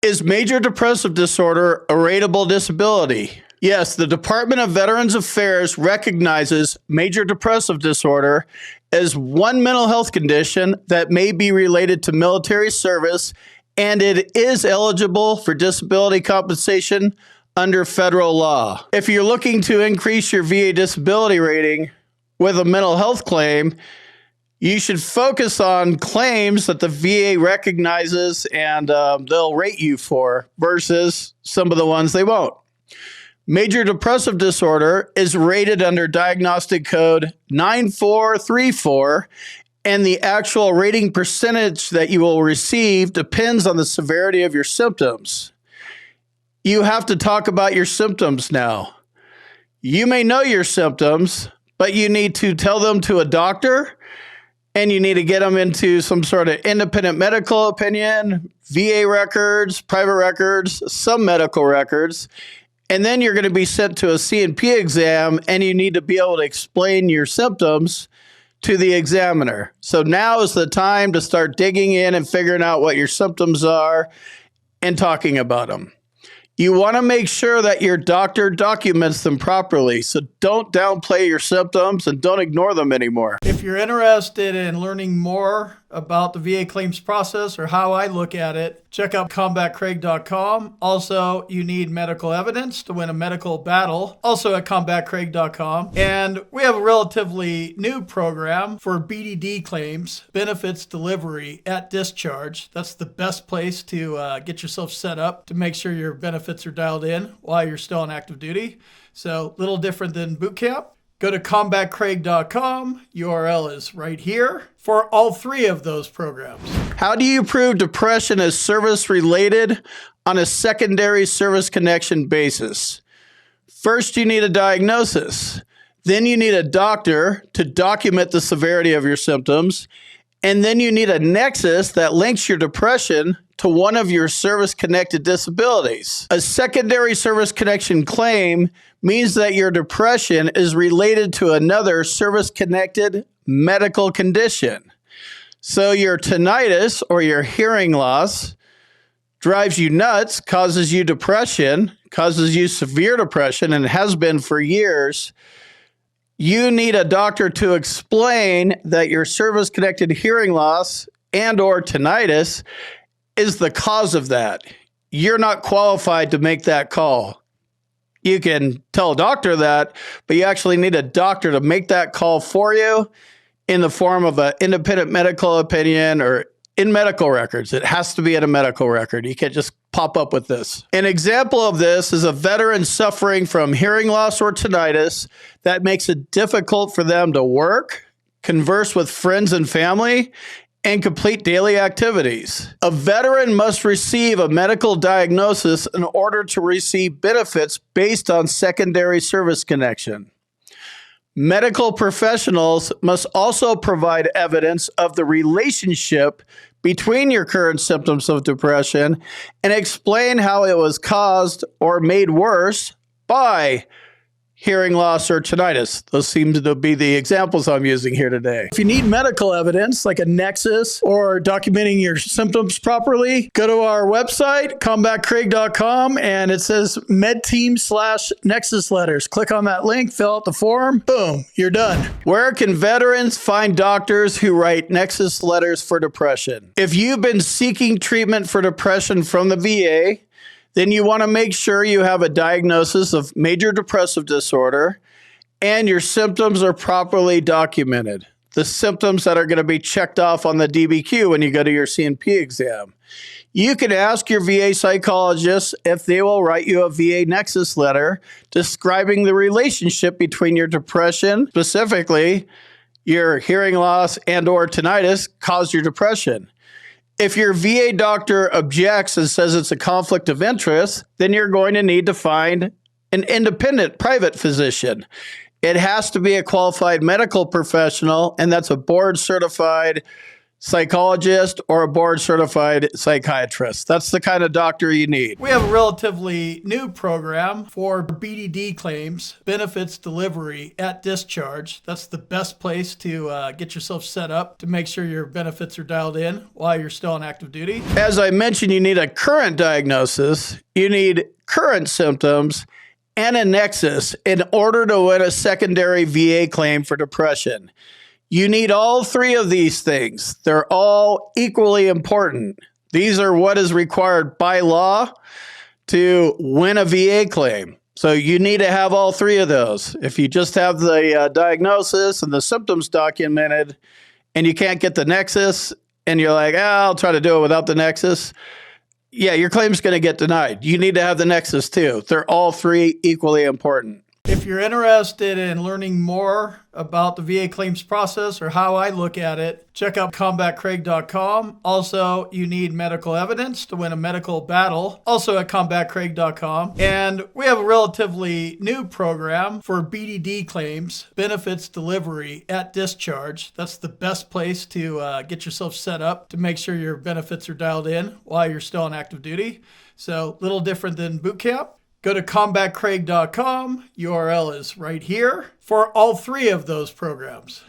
Is major depressive disorder a rateable disability? Yes, the Department of Veterans Affairs recognizes major depressive disorder as one mental health condition that may be related to military service, and it is eligible for disability compensation under federal law. If you're looking to increase your VA disability rating with a mental health claim, you should focus on claims that the VA recognizes and they'll rate you for versus some of the ones they won't. Major depressive disorder is rated under diagnostic code 9434, and the actual rating percentage that you will receive depends on the severity of your symptoms. You have to talk about your symptoms now. You may know your symptoms, but you need to tell them to a doctor, and you need to get them into some sort of independent medical opinion, VA records, private records, some medical records. And then you're going to be sent to a C&P exam, and you need to be able to explain your symptoms to the examiner. So now is the time to start digging in and figuring out what your symptoms are and talking about them. You want to make sure that your doctor documents them properly. So don't downplay your symptoms and don't ignore them anymore. If you're interested in learning more about the VA claims process or how I look at it, check out combatcraig.com. Also, you need medical evidence to win a medical battle, also at combatcraig.com. And we have a relatively new program for BDD claims, benefits delivery at discharge. That's the best place to get yourself set up to make sure your benefits are dialed in while you're still on active duty. So a little different than boot camp. Go to combatcraig.com. URL is right here for all three of those programs. How do you prove depression is service-related on a secondary service connection basis? First, you need a diagnosis. Then you need a doctor to document the severity of your symptoms. And then you need a nexus that links your depression to one of your service-connected disabilities. A secondary service connection claim means that your depression is related to another service-connected medical condition. So your tinnitus or your hearing loss drives you nuts, causes you depression, causes you severe depression, and has been for years. You need a doctor to explain that your service-connected hearing loss and or tinnitus is the cause of that. You're not qualified to make that call. You can tell a doctor that, but you actually need a doctor to make that call for you in the form of an independent medical opinion or in medical records. It has to be in a medical record. You can't just pop up with this. An example of this is a veteran suffering from hearing loss or tinnitus that makes it difficult for them to work, converse with friends and family, and complete daily activities. A veteran must receive a medical diagnosis in order to receive benefits based on secondary service connection. Medical professionals must also provide evidence of the relationship between your current symptoms of depression and explain how it was caused or made worse by hearing loss or tinnitus. Those seem to be the examples I'm using here today. If you need medical evidence like a nexus or documenting your symptoms properly, go to our website, combatcraig.com, and it says medteam/nexus letters. Click on that link, fill out the form, boom, you're done. Where can veterans find doctors who write nexus letters for depression? If you've been seeking treatment for depression from the VA, then you want to make sure you have a diagnosis of major depressive disorder and your symptoms are properly documented. The symptoms that are going to be checked off on the DBQ when you go to your C&P exam. You can ask your VA psychologist if they will write you a VA Nexus letter describing the relationship between your depression, specifically your hearing loss and or tinnitus caused your depression. If your VA doctor objects and says it's a conflict of interest, then you're going to need to find an independent private physician. It has to be a qualified medical professional, and that's a board-certified psychologist, or a board certified psychiatrist. That's the kind of doctor you need. We have a relatively new program for BDD claims, benefits delivery at discharge. That's the best place to get yourself set up to make sure your benefits are dialed in while you're still on active duty. As I mentioned, you need a current diagnosis, you need current symptoms, and a nexus in order to win a secondary VA claim for depression. You need all three of these things. They're all equally important. These are what is required by law to win a VA claim. So you need to have all three of those. If you just have the diagnosis and the symptoms documented and you can't get the nexus and you're like, I'll try to do it without the nexus, yeah, your claim's going to get denied. You need to have the nexus too. They're all three equally important. If you're interested in learning more about the VA claims process or how I look at it, check out combatcraig.com. Also, you need medical evidence to win a medical battle, also at combatcraig.com. And we have a relatively new program for BDD claims, benefits delivery at discharge. That's the best place to get yourself set up to make sure your benefits are dialed in while you're still on active duty. So, a little different than boot camp. Go to combatcraig.com. URL is right here for all three of those programs.